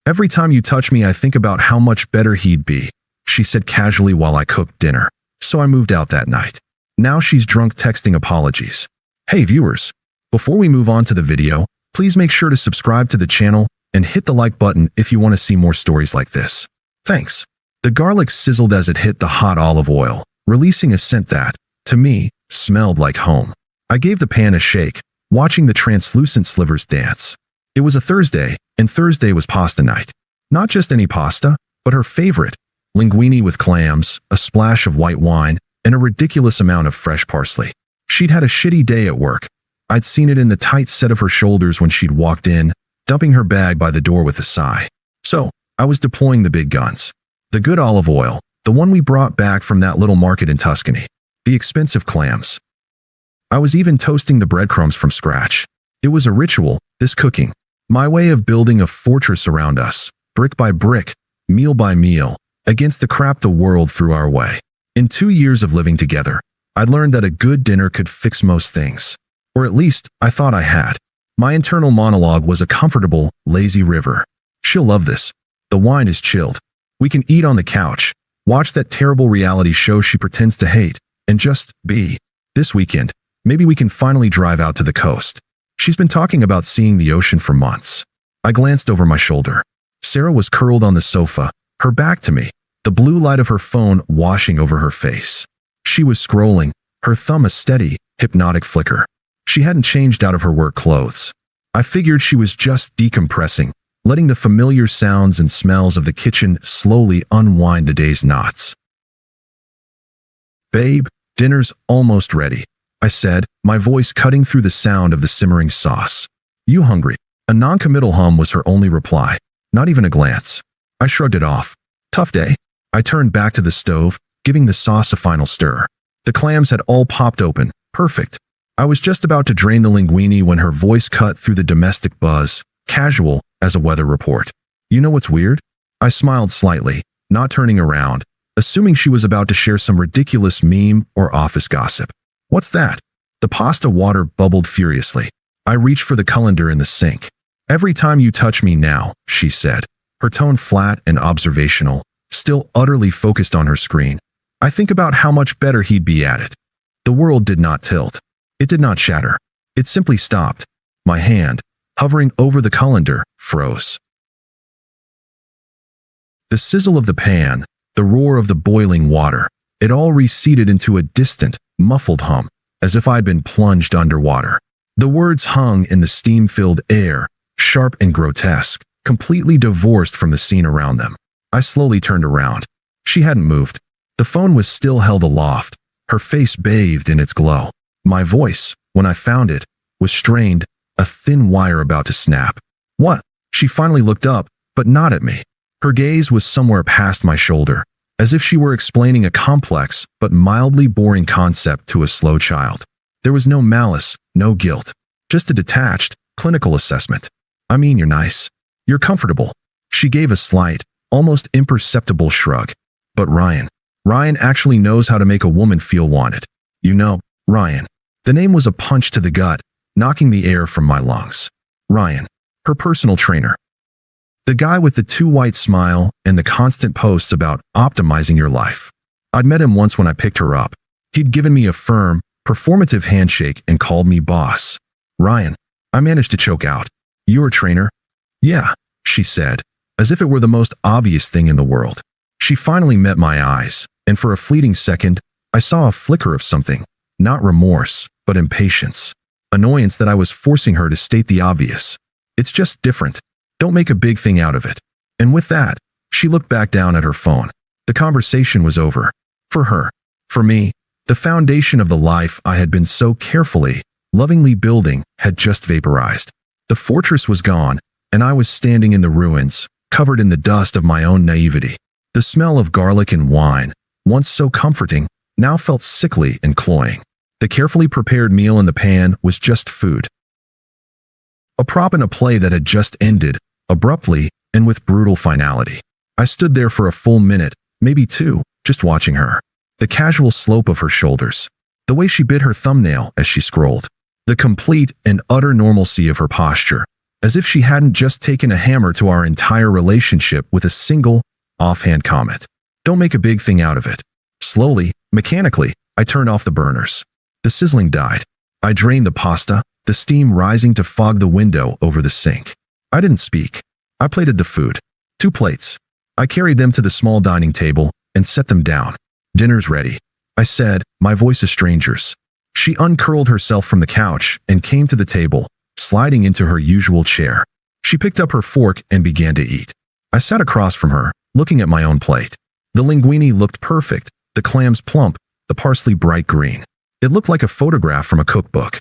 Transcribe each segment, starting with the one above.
Every time you touch me, I think about how much better he'd be, she said casually while I cooked dinner. So I moved out that night. Now she's drunk texting apologies. Hey viewers, before we move on to the video, please make sure to subscribe to the channel and hit the like button if you want to see more stories like this. Thanks. The garlic sizzled as it hit the hot olive oil, releasing a scent that, to me, smelled like home. I gave the pan a shake, watching the translucent slivers dance. It was a Thursday, and Thursday was pasta night. Not just any pasta, but her favorite, linguine with clams, a splash of white wine, and a ridiculous amount of fresh parsley. She'd had a shitty day at work. I'd seen it in the tight set of her shoulders when she'd walked in, dumping her bag by the door with a sigh. So, I was deploying the big guns. The good olive oil, the one we brought back from that little market in Tuscany. The expensive clams. I was even toasting the breadcrumbs from scratch. It was a ritual, this cooking. My way of building a fortress around us, brick by brick, meal by meal, against the crap the world threw our way. In 2 years of living together, I'd learned that a good dinner could fix most things. Or at least, I thought I had. My internal monologue was a comfortable, lazy river. She'll love this. The wine is chilled. We can eat on the couch, watch that terrible reality show she pretends to hate, and just be. This weekend, maybe we can finally drive out to the coast. She's been talking about seeing the ocean for months. I glanced over my shoulder. Sarah was curled on the sofa, her back to me, the blue light of her phone washing over her face. She was scrolling, her thumb a steady, hypnotic flicker. She hadn't changed out of her work clothes. I figured she was just decompressing, letting the familiar sounds and smells of the kitchen slowly unwind the day's knots. Babe, dinner's almost ready, I said, my voice cutting through the sound of the simmering sauce. You hungry? A non-committal hum was her only reply, not even a glance. I shrugged it off. Tough day. I turned back to the stove, giving the sauce a final stir. The clams had all popped open, perfect. I was just about to drain the linguine when her voice cut through the domestic buzz, casual as a weather report. You know what's weird? I smiled slightly, not turning around, assuming she was about to share some ridiculous meme or office gossip. What's that? The pasta water bubbled furiously. I reached for the colander in the sink. Every time you touch me now, she said, her tone flat and observational, still utterly focused on her screen. I think about how much better he'd be at it. The world did not tilt. It did not shatter. It simply stopped. My hand, hovering over the colander, froze. The sizzle of the pan, the roar of the boiling water, it all receded into a distant, muffled hum, as if I'd been plunged underwater. The words hung in the steam-filled air, sharp and grotesque, completely divorced from the scene around them. I slowly turned around. She hadn't moved. The phone was still held aloft, her face bathed in its glow. My voice, when I found it, was strained, a thin wire about to snap. What? She finally looked up, but not at me. Her gaze was somewhere past my shoulder, as if she were explaining a complex but mildly boring concept to a slow child. There was no malice, no guilt, just a detached, clinical assessment. I mean, you're nice. You're comfortable. She gave a slight, almost imperceptible shrug. But Ryan actually knows how to make a woman feel wanted. You know, Ryan. The name was a punch to the gut, knocking the air from my lungs. Ryan, her personal trainer. The guy with the too white smile and the constant posts about optimizing your life. I'd met him once when I picked her up. He'd given me a firm, performative handshake and called me boss. Ryan, I managed to choke out. You're a trainer? Yeah, she said, as if it were the most obvious thing in the world. She finally met my eyes, and for a fleeting second, I saw a flicker of something, not remorse, but impatience. Annoyance that I was forcing her to state the obvious. It's just different. Don't make a big thing out of it. And with that, she looked back down at her phone. The conversation was over. For her. For me, the foundation of the life I had been so carefully, lovingly building had just vaporized. The fortress was gone, and I was standing in the ruins, covered in the dust of my own naivety. The smell of garlic and wine, once so comforting, now felt sickly and cloying. The carefully prepared meal in the pan was just food. A prop in a play that had just ended, abruptly and with brutal finality. I stood there for a full minute, maybe two, just watching her. The casual slope of her shoulders. The way she bit her thumbnail as she scrolled. The complete and utter normalcy of her posture. as if she hadn't just taken a hammer to our entire relationship with a single, offhand comment. Don't make a big thing out of it. Slowly, mechanically, I turned off the burners. The sizzling died. I drained the pasta, the steam rising to fog the window over the sink. I didn't speak. I plated the food. 2 plates. I carried them to the small dining table and set them down. Dinner's ready, I said, my voice a stranger's. She uncurled herself from the couch and came to the table, sliding into her usual chair. She picked up her fork and began to eat. I sat across from her, looking at my own plate. The linguine looked perfect, the clams plump, the parsley bright green. It looked like a photograph from a cookbook.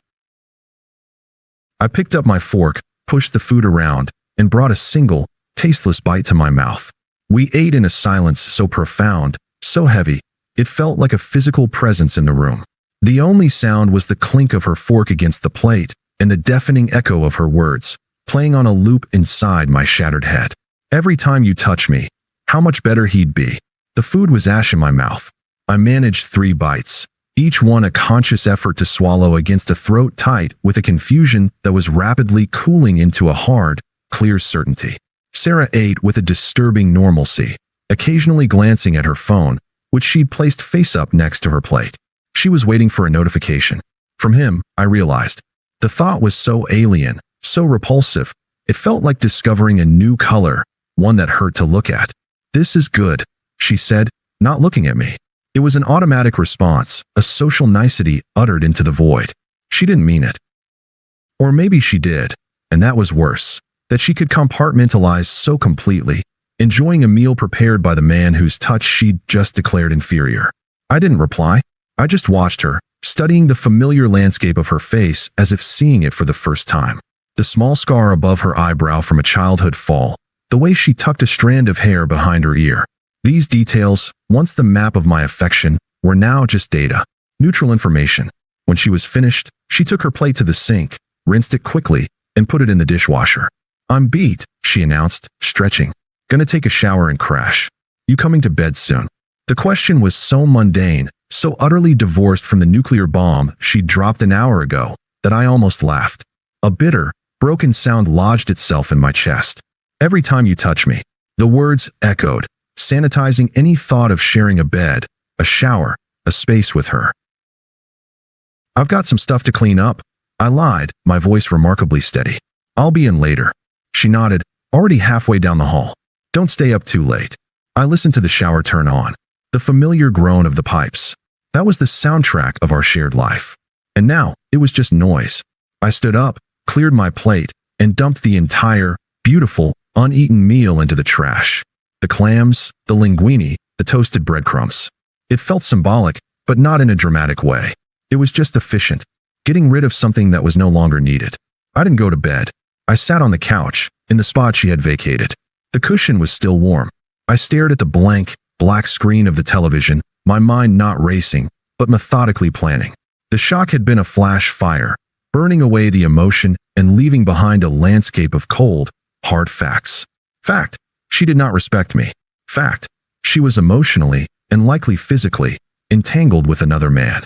I picked up my fork, pushed the food around, and brought a single, tasteless bite to my mouth. We ate in a silence so profound, so heavy, it felt like a physical presence in the room. The only sound was the clink of her fork against the plate and the deafening echo of her words, playing on a loop inside my shattered head. Every time you touch me, how much better he'd be. The food was ash in my mouth. I managed 3 bites, each one a conscious effort to swallow against a throat tight with a confusion that was rapidly cooling into a hard, clear certainty. Sarah ate with a disturbing normalcy, occasionally glancing at her phone, which she'd placed face up next to her plate. She was waiting for a notification. From him, I realized. The thought was so alien, so repulsive, it felt like discovering a new color, one that hurt to look at. "This is good," she said, not looking at me. It was an automatic response, a social nicety uttered into the void. She didn't mean it. Or maybe she did, and that was worse, that she could compartmentalize so completely, enjoying a meal prepared by the man whose touch she'd just declared inferior. I didn't reply. I just watched her, studying the familiar landscape of her face as if seeing it for the first time. The small scar above her eyebrow from a childhood fall, the way she tucked a strand of hair behind her ear. These details, once the map of my affection, were now just data, neutral information. When she was finished, she took her plate to the sink, rinsed it quickly, and put it in the dishwasher. "I'm beat," she announced, stretching. "Gonna take a shower and crash. You coming to bed soon?" The question was so mundane, so utterly divorced from the nuclear bomb she'd dropped an hour ago, that I almost laughed. A bitter, broken sound lodged itself in my chest. "Every time you touch me," the words echoed, sanitizing any thought of sharing a bed, a shower, a space with her. "I've got some stuff to clean up," I lied, my voice remarkably steady. "I'll be in later." She nodded, already halfway down the hall. "Don't stay up too late." I listened to the shower turn on. The familiar groan of the pipes. That was the soundtrack of our shared life. And now, it was just noise. I stood up, cleared my plate, and dumped the entire, beautiful, uneaten meal into the trash. The clams, the linguine, the toasted breadcrumbs. It felt symbolic, but not in a dramatic way. It was just efficient, getting rid of something that was no longer needed. I didn't go to bed. I sat on the couch, in the spot she had vacated. The cushion was still warm. I stared at the blank, black screen of the television, my mind not racing, but methodically planning. The shock had been a flash fire, burning away the emotion and leaving behind a landscape of cold, hard facts. Fact, she did not respect me. Fact, she was emotionally, and likely physically, entangled with another man.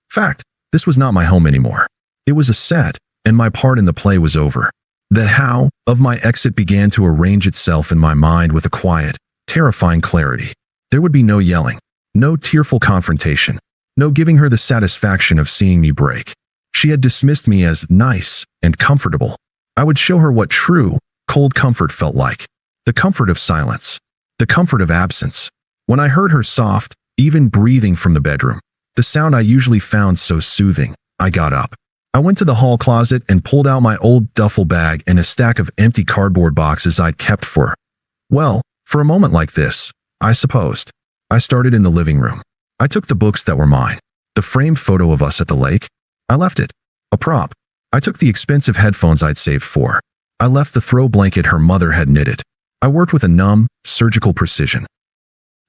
Fact, this was not my home anymore. It was a set, and my part in the play was over. The how of my exit began to arrange itself in my mind with a quiet, terrifying clarity. There would be no yelling, no tearful confrontation, no giving her the satisfaction of seeing me break. She had dismissed me as nice and comfortable. I would show her what true, cold comfort felt like. The comfort of silence. The comfort of absence. When I heard her soft, even breathing from the bedroom, the sound I usually found so soothing, I got up. I went to the hall closet and pulled out my old duffel bag and a stack of empty cardboard boxes I'd kept for a moment like this, I supposed. I started in the living room. I took the books that were mine. The framed photo of us at the lake. I left it. A prop. I took the expensive headphones I'd saved for. I left the throw blanket her mother had knitted. I worked with a numb, surgical precision.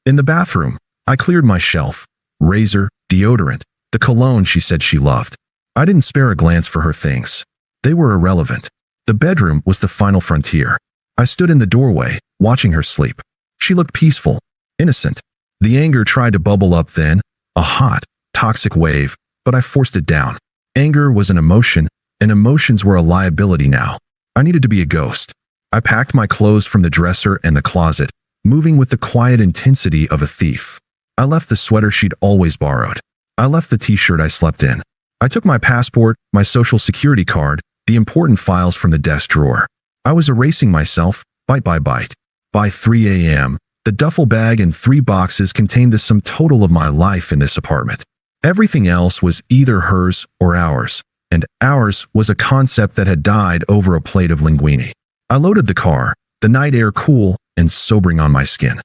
In the bathroom, I cleared my shelf. Razor, deodorant, the cologne she said she loved. I didn't spare a glance for her things. They were irrelevant. The bedroom was the final frontier. I stood in the doorway, watching her sleep. She looked peaceful, innocent. The anger tried to bubble up then, a hot, toxic wave, but I forced it down. Anger was an emotion, and emotions were a liability now. I needed to be a ghost. I packed my clothes from the dresser and the closet, moving with the quiet intensity of a thief. I left the sweater she'd always borrowed. I left the t-shirt I slept in. I took my passport, my social security card, the important files from the desk drawer. I was erasing myself, bite by bite. By 3 a.m., the duffel bag and 3 boxes contained the sum total of my life in this apartment. Everything else was either hers or ours, and ours was a concept that had died over a plate of linguine. I loaded the car, the night air cool and sobering on my skin.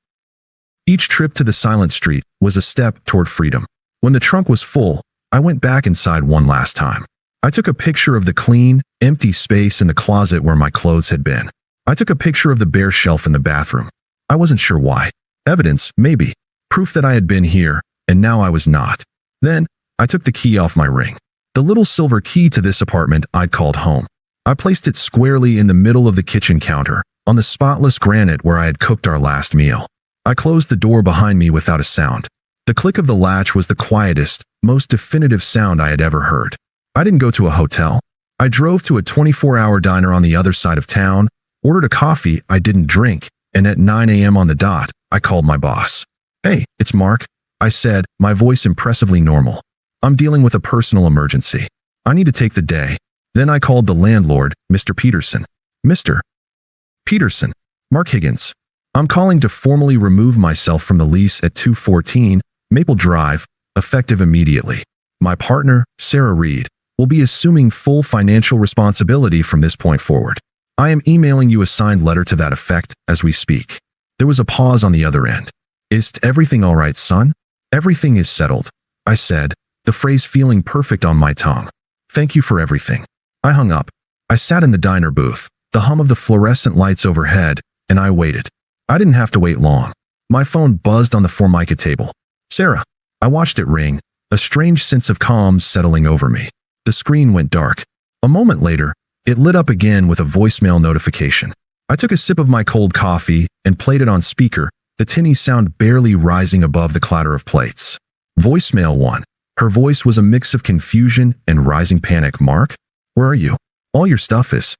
Each trip to the silent street was a step toward freedom. When the trunk was full, I went back inside one last time. I took a picture of the clean, empty space in the closet where my clothes had been. I took a picture of the bare shelf in the bathroom. I wasn't sure why. Evidence, maybe. Proof that I had been here, and now I was not. Then, I took the key off my ring. The little silver key to this apartment I'd called home. I placed it squarely in the middle of the kitchen counter, on the spotless granite where I had cooked our last meal. I closed the door behind me without a sound. The click of the latch was the quietest, most definitive sound I had ever heard. I didn't go to a hotel. I drove to a 24-hour diner on the other side of town, ordered a coffee I didn't drink, and at 9 a.m. on the dot, I called my boss. "Hey, it's Mark," I said, my voice impressively normal. "I'm dealing with a personal emergency. I need to take the day." Then I called the landlord, Mr. Peterson. "Mr. Peterson, Mark Higgins. I'm calling to formally remove myself from the lease at 214 Maple Drive, effective immediately. My partner, Sarah Reed, will be assuming full financial responsibility from this point forward. I am emailing you a signed letter to that effect as we speak." There was a pause on the other end. "Is everything all right, son?" "Everything is settled," I said, the phrase feeling perfect on my tongue. "Thank you for everything." I hung up. I sat in the diner booth, the hum of the fluorescent lights overhead, and I waited. I didn't have to wait long. My phone buzzed on the Formica table. "Sarah." I watched it ring, a strange sense of calm settling over me. The screen went dark. A moment later, it lit up again with a voicemail notification. I took a sip of my cold coffee and played it on speaker, the tinny sound barely rising above the clatter of plates. Voicemail 1. Her voice was a mix of confusion and rising panic. "Mark? Where are you? All your stuff is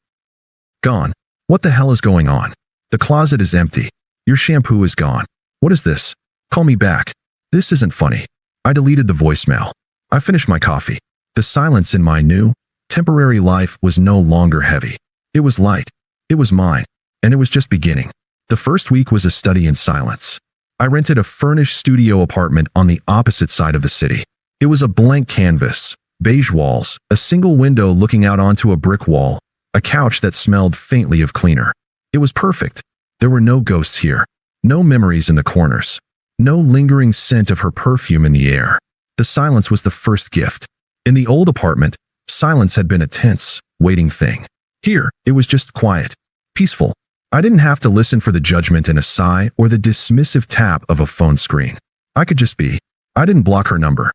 gone. What the hell is going on? The closet is empty. Your shampoo is gone. What is this? Call me back. This isn't funny." I deleted the voicemail. I finished my coffee. The silence in my new, temporary life was no longer heavy. It was light. It was mine. And it was just beginning. The first week was a study in silence. I rented a furnished studio apartment on the opposite side of the city. It was a blank canvas, beige walls, a single window looking out onto a brick wall, a couch that smelled faintly of cleaner. It was perfect. There were no ghosts here. No memories in the corners. No lingering scent of her perfume in the air. The silence was the first gift. In the old apartment, silence had been a tense, waiting thing. Here, it was just quiet, peaceful. I didn't have to listen for the judgment in a sigh or the dismissive tap of a phone screen. I could just be. I didn't block her number.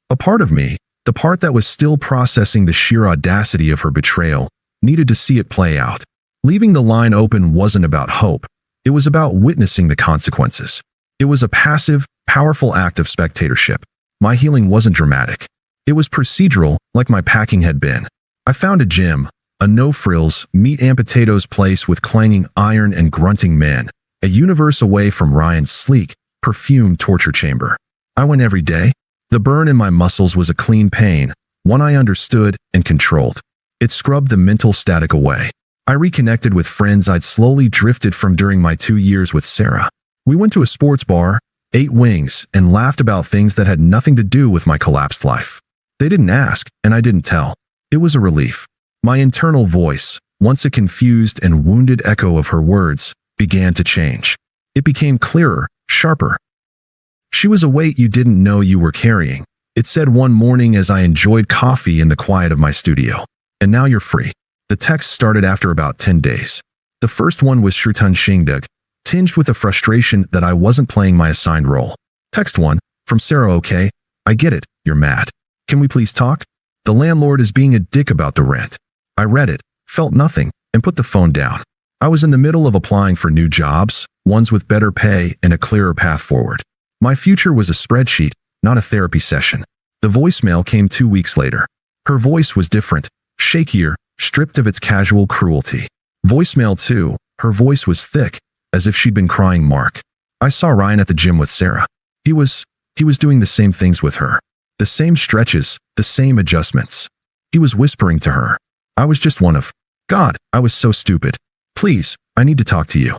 A part of me, the part that was still processing the sheer audacity of her betrayal, needed to see it play out. Leaving the line open wasn't about hope. It was about witnessing the consequences. It was a passive, powerful act of spectatorship. My healing wasn't dramatic. It was procedural, like my packing had been. I found a gym, a no-frills, meat and potatoes place with clanging iron and grunting men, a universe away from Ryan's sleek, perfumed torture chamber. I went every day. The burn in my muscles was a clean pain, one I understood and controlled. It scrubbed the mental static away. I reconnected with friends I'd slowly drifted from during my 2 years with Sarah. We went to a sports bar, ate wings, and laughed about things that had nothing to do with my collapsed life. They didn't ask, and I didn't tell. It was a relief. My internal voice, once a confused and wounded echo of her words, began to change. It became clearer, sharper. "She was a weight you didn't know you were carrying," it said one morning as I enjoyed coffee in the quiet of my studio. "And now you're free." The text started after about 10 days. The first one was Shrutan Shingdug, tinged with a frustration that I wasn't playing my assigned role. Text 1, from Sarah. "Okay, I get it, you're mad. Can we please talk? The landlord is being a dick about the rent." I read it, felt nothing, and put the phone down. I was in the middle of applying for new jobs, ones with better pay and a clearer path forward. My future was a spreadsheet, not a therapy session. The voicemail came 2 weeks later. Her voice was different, shakier, stripped of its casual cruelty. Voicemail 2. Her voice was thick, as if she'd been crying. Mark. I saw Ryan at the gym with Sarah. He was doing the same things with her. The same stretches, the same adjustments. He was whispering to her. I was just one of. God, I was so stupid. Please, I need to talk to you.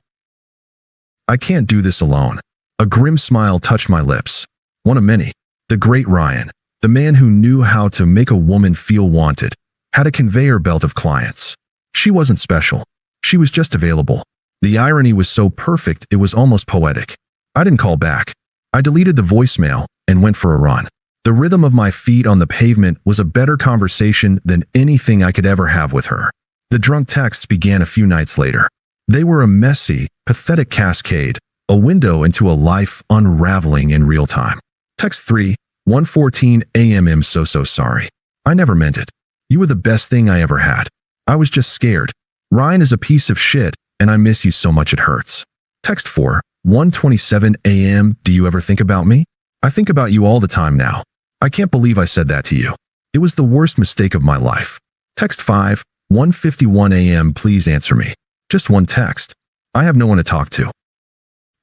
I can't do this alone. A grim smile touched my lips. One of many. The great Ryan, the man who knew how to make a woman feel wanted, had a conveyor belt of clients. She wasn't special. She was just available. The irony was so perfect it was almost poetic. I didn't call back. I deleted the voicemail and went for a run. The rhythm of my feet on the pavement was a better conversation than anything I could ever have with her. The drunk texts began a few nights later. They were a messy, pathetic cascade, a window into a life unraveling in real time. Text 3, 1:14 a.m. I'm so sorry. I never meant it. You were the best thing I ever had. I was just scared. Ryan is a piece of shit, and I miss you so much it hurts. Text 4, 1:27 a.m. Do you ever think about me? I think about you all the time now. I can't believe I said that to you. It was the worst mistake of my life. Text 5, 1:51 a.m. Please answer me. Just one text. I have no one to talk to.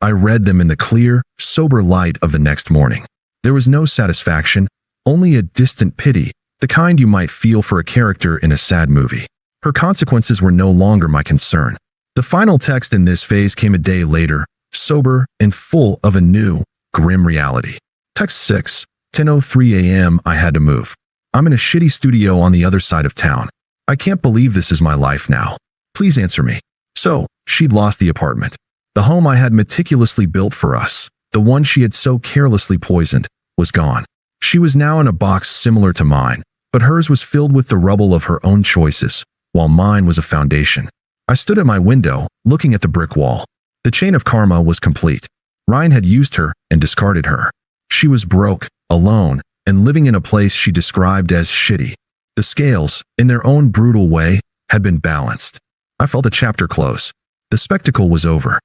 I read them in the clear, sober light of the next morning. There was no satisfaction, only a distant pity, the kind you might feel for a character in a sad movie. Her consequences were no longer my concern. The final text in this phase came a day later, sober and full of a new, grim reality. Text 6, 10:03 a.m. I had to move. I'm in a shitty studio on the other side of town. I can't believe this is my life now. Please answer me. So, she'd lost the apartment. The home I had meticulously built for us, the one she had so carelessly poisoned, was gone. She was now in a box similar to mine, but hers was filled with the rubble of her own choices, while mine was a foundation. I stood at my window, looking at the brick wall. The chain of karma was complete. Ryan had used her and discarded her. She was broke, alone, and living in a place she described as shitty. The scales, in their own brutal way, had been balanced. I felt a chapter close. The spectacle was over.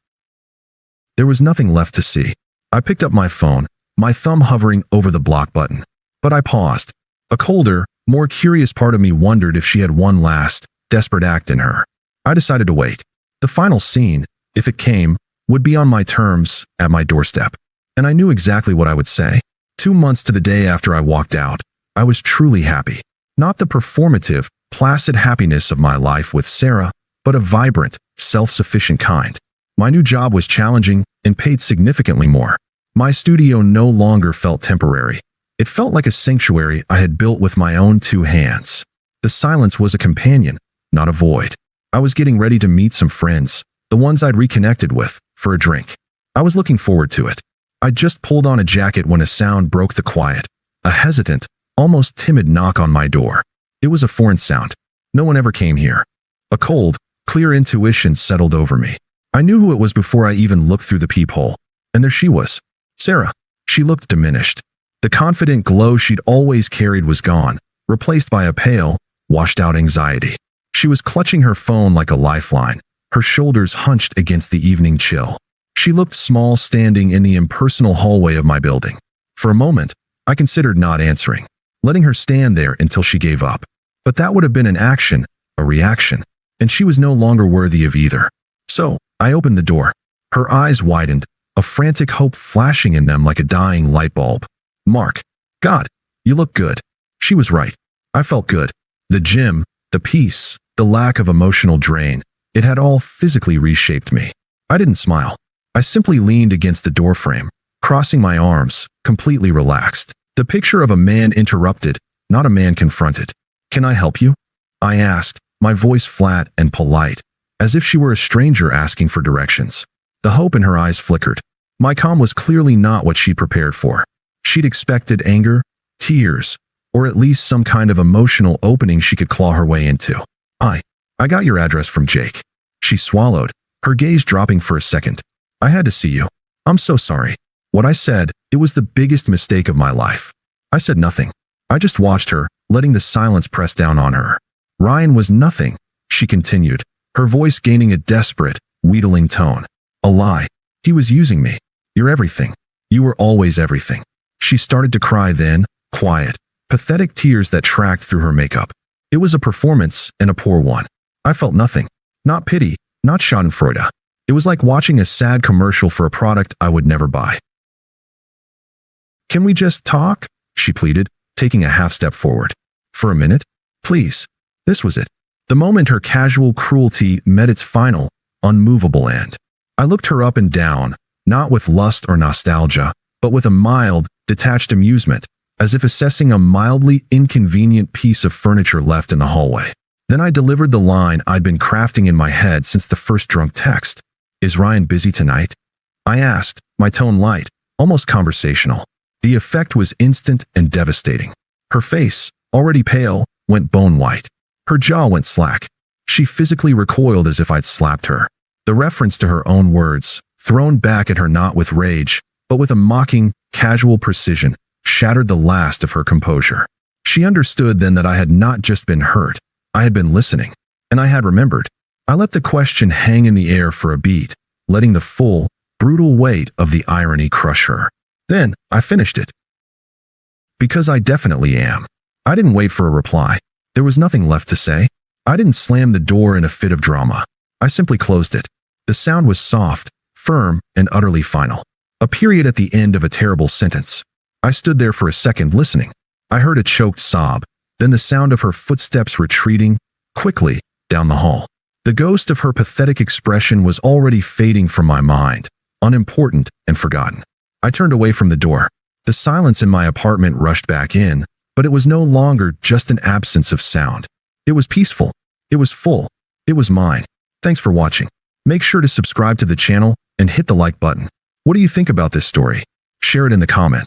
There was nothing left to see. I picked up my phone, my thumb hovering over the block button. But I paused. A colder, more curious part of me wondered if she had one last, desperate act in her. I decided to wait. The final scene, if it came, would be on my terms, at my doorstep. And I knew exactly what I would say. 2 months to the day after I walked out, I was truly happy. Not the performative, placid happiness of my life with Sarah, but a vibrant, self-sufficient kind. My new job was challenging and paid significantly more. My studio no longer felt temporary. It felt like a sanctuary I had built with my own 2 hands. The silence was a companion, not a void. I was getting ready to meet some friends, the ones I'd reconnected with, for a drink. I was looking forward to it. I just pulled on a jacket when a sound broke the quiet. A hesitant, almost timid knock on my door. It was a foreign sound. No one ever came here. A cold, clear intuition settled over me. I knew who it was before I even looked through the peephole. And there she was. Sarah. She looked diminished. The confident glow she'd always carried was gone, replaced by a pale, washed-out anxiety. She was clutching her phone like a lifeline, her shoulders hunched against the evening chill. She looked small standing in the impersonal hallway of my building. For a moment, I considered not answering, letting her stand there until she gave up. But that would have been an action, a reaction, and she was no longer worthy of either. So, I opened the door. Her eyes widened, a frantic hope flashing in them like a dying light bulb. Mark. God, you look good. She was right. I felt good. The gym, the peace, the lack of emotional drain, it had all physically reshaped me. I didn't smile. I simply leaned against the doorframe, crossing my arms, completely relaxed. The picture of a man interrupted, not a man confronted. Can I help you? I asked, my voice flat and polite, as if she were a stranger asking for directions. The hope in her eyes flickered. My calm was clearly not what she'd prepared for. She'd expected anger, tears, or at least some kind of emotional opening she could claw her way into. I got your address from Jake. She swallowed, her gaze dropping for a second. I had to see you. I'm so sorry. What I said, it was the biggest mistake of my life. I said nothing. I just watched her, letting the silence press down on her. Ryan was nothing, she continued, her voice gaining a desperate, wheedling tone. A lie. He was using me. You're everything. You were always everything. She started to cry then, quiet, pathetic tears that tracked through her makeup. It was a performance, and a poor one. I felt nothing. Not pity, not schadenfreude. It was like watching a sad commercial for a product I would never buy. "Can we just talk?" she pleaded, taking a half step forward. "For a minute? Please." This was it. The moment her casual cruelty met its final, unmovable end. I looked her up and down, not with lust or nostalgia, but with a mild, detached amusement, as if assessing a mildly inconvenient piece of furniture left in the hallway. Then I delivered the line I'd been crafting in my head since the first drunk text. "Is Ryan busy tonight?" I asked, my tone light, almost conversational. The effect was instant and devastating. Her face, already pale, went bone white. Her jaw went slack. She physically recoiled as if I'd slapped her. The reference to her own words, thrown back at her not with rage, but with a mocking, casual precision, shattered the last of her composure. She understood then that I had not just been hurt, I had been listening, and I had remembered. I let the question hang in the air for a beat, letting the full, brutal weight of the irony crush her. Then, I finished it. "Because I definitely am." I didn't wait for a reply. There was nothing left to say. I didn't slam the door in a fit of drama. I simply closed it. The sound was soft, firm, and utterly final. A period at the end of a terrible sentence. I stood there for a second listening. I heard a choked sob, then the sound of her footsteps retreating, quickly, down the hall. The ghost of her pathetic expression was already fading from my mind, unimportant and forgotten. I turned away from the door. The silence in my apartment rushed back in, but it was no longer just an absence of sound. It was peaceful. It was full. It was mine. Thanks for watching. Make sure to subscribe to the channel and hit the like button. What do you think about this story? Share it in the comments.